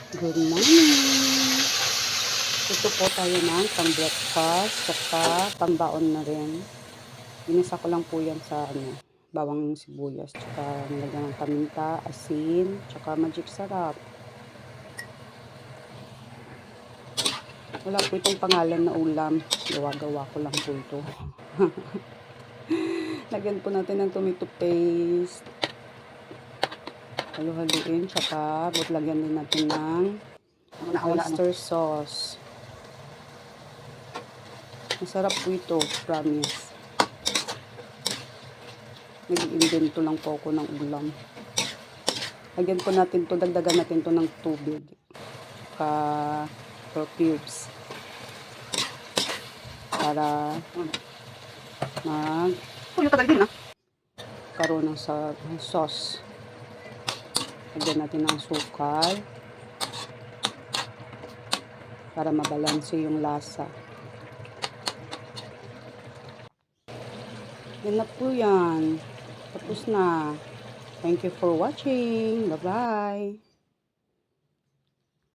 Good morning! Ito po tayo ng pang-breakfast, saka pang-baon na rin. Ginisa ko lang po yan sa bawang sibuyas, tsaka nilagyan ng paminta, asin, tsaka magic sarap. Wala po itong pangalan na ulam. Gawa-gawa ko lang po ito. Lagyan po natin ng tomato paste. Halu-haluin, tsaka lagyan din natin ng oyster sauce. Masarap po ito, promise. Nag-iimbento lang po ako ng ulam. Lagyan po natin to, dagdagan natin to ng tubig. For cubes. Para karoon ng sauce. Lagyan natin ng sukal. Para mabalanse yung lasa. Yan na po yan. Tapos na. Thank you for watching. Bye-bye.